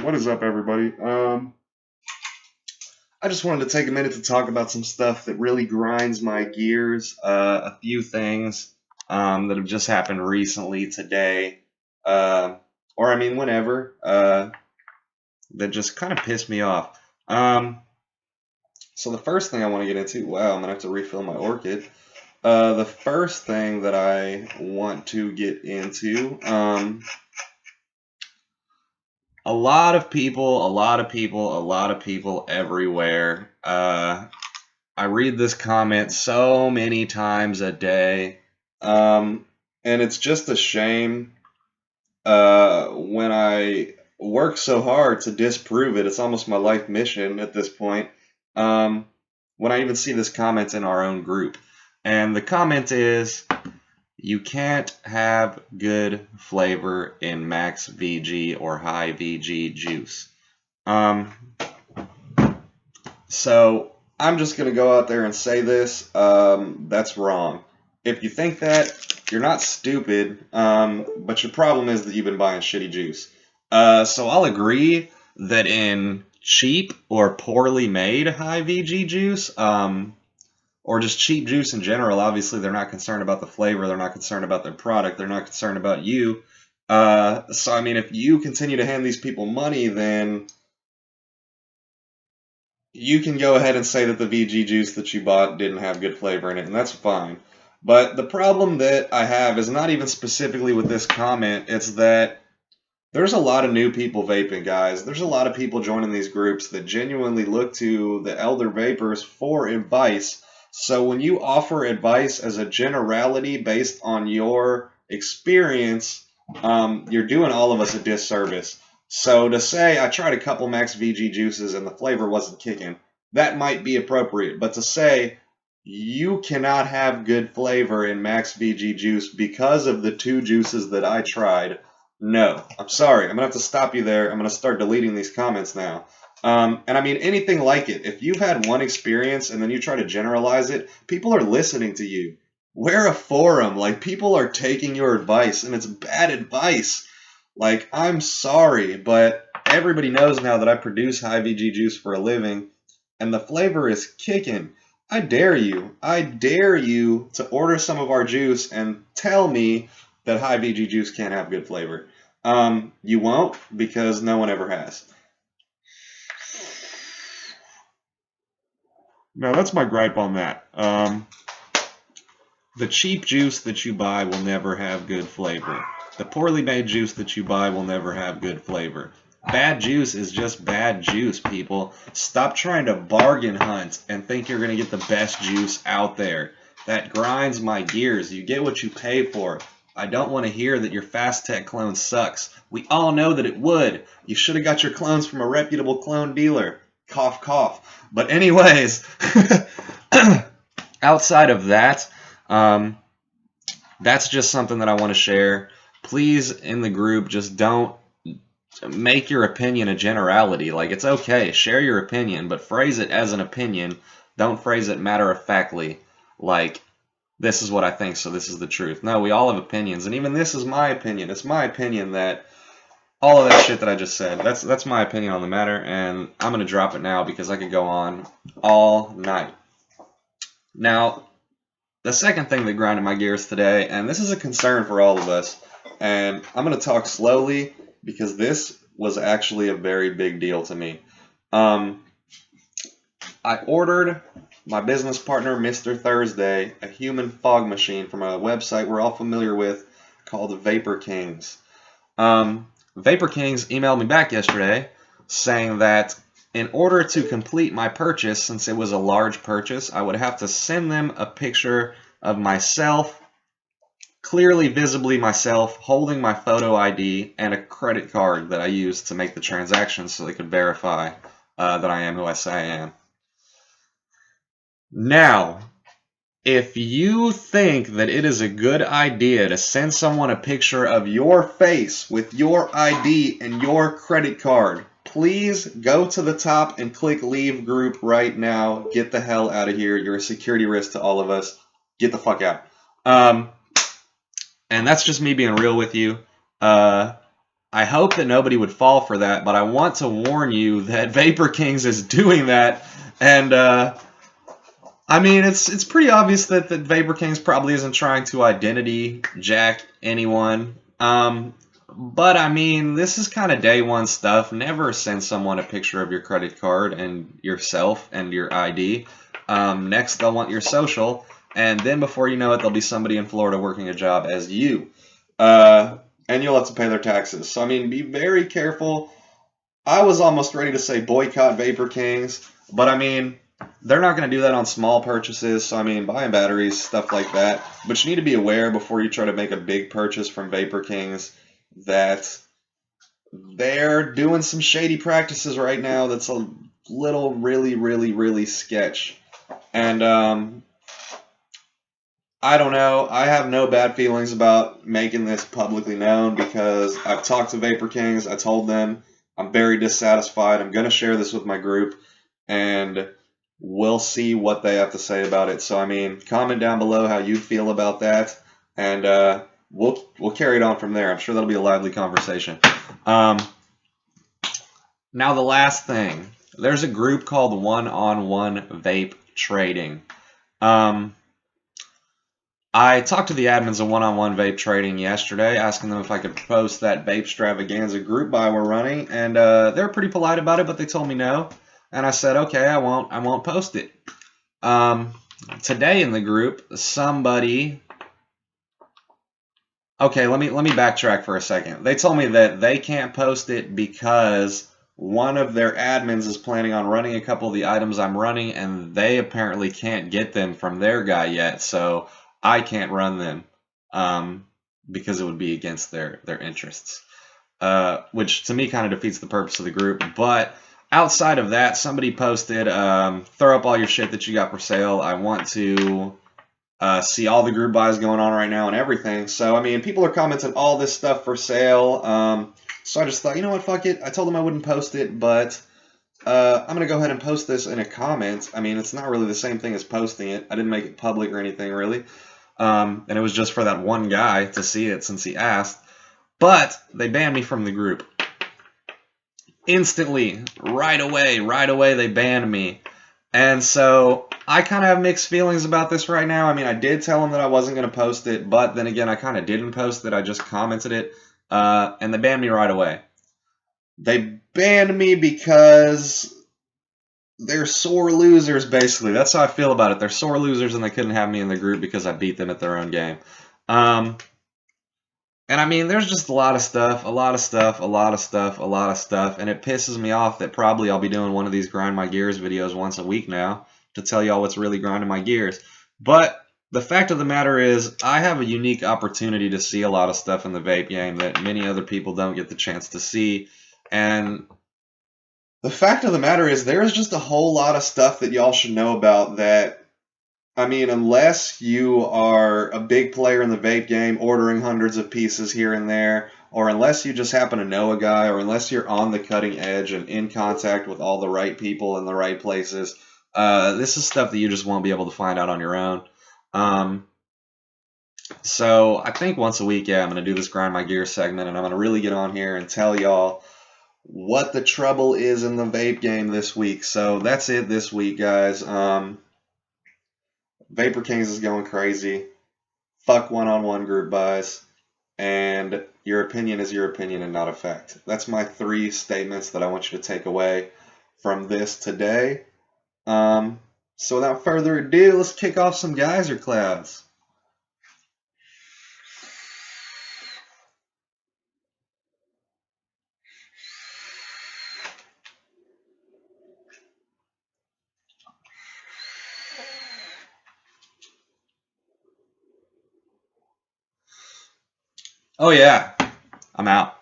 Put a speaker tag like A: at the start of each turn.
A: What is up, everybody? I just wanted to take a minute to talk about some stuff that really grinds my gears. A few things that have just happened recently today, or I mean, whenever, that just kind of pissed me off. So the first thing I want to get into, wow, I'm gonna have to refill my orchid. The first thing that I want to get into, a lot of people everywhere. I read this comment so many times a day, and it's just a shame when I work so hard to disprove it. It's almost my life mission at this point. When I even see this comment in our own group, and the comment is, you can't have good flavor in max VG or high VG juice. So I'm just going to go out there and say this. That's wrong. If you think that, you're not stupid, but your problem is that you've been buying shitty juice. So I'll agree that in cheap or poorly made high VG juice, or just cheap juice in general, obviously they're not concerned about the flavor, they're not concerned about their product, they're not concerned about you. So I mean, if you continue to hand these people money, then you can go ahead and say that the VG juice that you bought didn't have good flavor in it, and that's fine. But the problem that I have is not even specifically with this comment, it's that there's a lot of new people vaping, guys. There's a lot of people joining these groups that genuinely look to the elder vapors for advice. So when you offer advice as a generality based on your experience, you're doing all of us a disservice. So to say I tried a couple max VG juices and the flavor wasn't kicking, that might be appropriate. But to say you cannot have good flavor in max VG juice because of the two juices that I tried, no. I'm sorry. I'm going to have to stop you there. I'm going to start deleting these comments now. And I mean, anything like it. If you've had one experience and then you try to generalize it, people are listening to you. We're a forum. Like, people are taking your advice, and it's bad advice. Like, I'm sorry, but everybody knows now that I produce high VG juice for a living, and the flavor is kicking. I dare you to order some of our juice and tell me that high VG juice can't have good flavor. You won't, because no one ever has. Now, that's my gripe on that. The cheap juice that you buy will never have good flavor. The poorly made juice that you buy will never have good flavor. Bad juice is just bad juice, people. Stop trying to bargain hunt and think you're going to get the best juice out there. That grinds my gears. You get what you pay for. I don't want to hear that your Fast Tech clone sucks. We all know that it would. You should have got your clones from a reputable clone dealer. Cough, cough. But anyways, outside of that, that's just something that I want to share. Please, in the group, just don't make your opinion a generality. Like, it's okay, share your opinion, but phrase it as an opinion. Don't phrase it matter-of-factly, like, this is what I think, so this is the truth. No, we all have opinions, and even this is my opinion. It's my opinion that all of that shit that I just said, that's my opinion on the matter, and I'm going to drop it now because I could go on all night. Now, the second thing that grinded my gears today, and this is a concern for all of us, and I'm going to talk slowly because this was actually a very big deal to me. I ordered my business partner, Mr. Thursday, a human fog machine from a website we're all familiar with called Vapor Kings. Vapor Kings emailed me back yesterday saying that in order to complete my purchase, since it was a large purchase, I would have to send them a picture of myself, clearly visibly myself, holding my photo ID and a credit card that I used to make the transaction so they could verify that I am who I say I am. Now, if you think that it is a good idea to send someone a picture of your face with your ID and your credit card, please go to the top and click leave group right now. Get the hell out of here. You're a security risk to all of us. Get the fuck out. And that's just me being real with you. I hope that nobody would fall for that, but I want to warn you that Vapor Kings is doing that, and I mean it's pretty obvious that Vapor Kings probably isn't trying to identity jack anyone. But I mean, this is kind of day one stuff. Never send someone a picture of your credit card and yourself and your ID. Next, they'll want your social, and then before you know it, there'll be somebody in Florida working a job as you. And you'll have to pay their taxes. So, I mean, be very careful. I was almost ready to say boycott Vapor Kings, but I mean, they're not going to do that on small purchases. So, I mean, buying batteries, stuff like that. But you need to be aware before you try to make a big purchase from Vapor Kings that they're doing some shady practices right now that's a little really sketch. And I don't know. I have no bad feelings about making this publicly known because I've talked to Vapor Kings. I told them I'm very dissatisfied. I'm going to share this with my group, and we'll see what they have to say about it. So, I mean, comment down below how you feel about that, and we'll carry it on from there. I'm sure that'll be a lively conversation. Now, the last thing. There's a group called One Vape Trading. I talked to the admins of One Vape Trading yesterday, asking them if I could post that Vape Stravaganza group buy we're running, and they were pretty polite about it, but they told me no, and I said, okay, I won't post it. Today in the group, somebody. Okay, let me backtrack for a second. They told me that they can't post it because one of their admins is planning on running a couple of the items I'm running, and they apparently can't get them from their guy yet, so I can't run them because it would be against their interests, which to me kind of defeats the purpose of the group. But outside of that, somebody posted, throw up all your shit that you got for sale. I want to see all the group buys going on right now and everything. So, I mean, people are commenting all this stuff for sale. So I just thought, you know what, fuck it. I told them I wouldn't post it, but I'm going to go ahead and post this in a comment. I mean, it's not really the same thing as posting it. I didn't make it public or anything, really. And it was just for that one guy to see it since he asked. But they banned me from the group. Instantly, right away, they banned me. And so I kind of have mixed feelings about this right now. I mean, I did tell them that I wasn't going to post it, but then again, I kind of didn't post it. I just commented it, and they banned me right away. They banned me because they're sore losers, basically. That's how I feel about it. They're sore losers, and they couldn't have me in the group because I beat them at their own game. And I mean, there's just a lot of stuff, and it pisses me off that probably I'll be doing one of these Grind My Gears videos once a week now to tell y'all what's really grinding my gears. But the fact of the matter is, I have a unique opportunity to see a lot of stuff in the vape game that many other people don't get the chance to see, and the fact of the matter is, there's just a whole lot of stuff that y'all should know about that, I mean, unless you are a big player in the vape game, ordering hundreds of pieces here and there, or unless you just happen to know a guy, or unless you're on the cutting edge and in contact with all the right people in the right places, this is stuff that you just won't be able to find out on your own. So I think once a week, yeah, I'm going to do this Grind My Gear segment, and I'm going to really get on here and tell y'all what the trouble is in the vape game this week. So that's it this week, guys. Vapor Kings is going crazy. Fuck one-on-one group buys. And your opinion is your opinion and not a fact. That's my 3 statements that I want you to take away from this today. So without further ado, let's kick off some geyser clouds. Oh yeah, I'm out.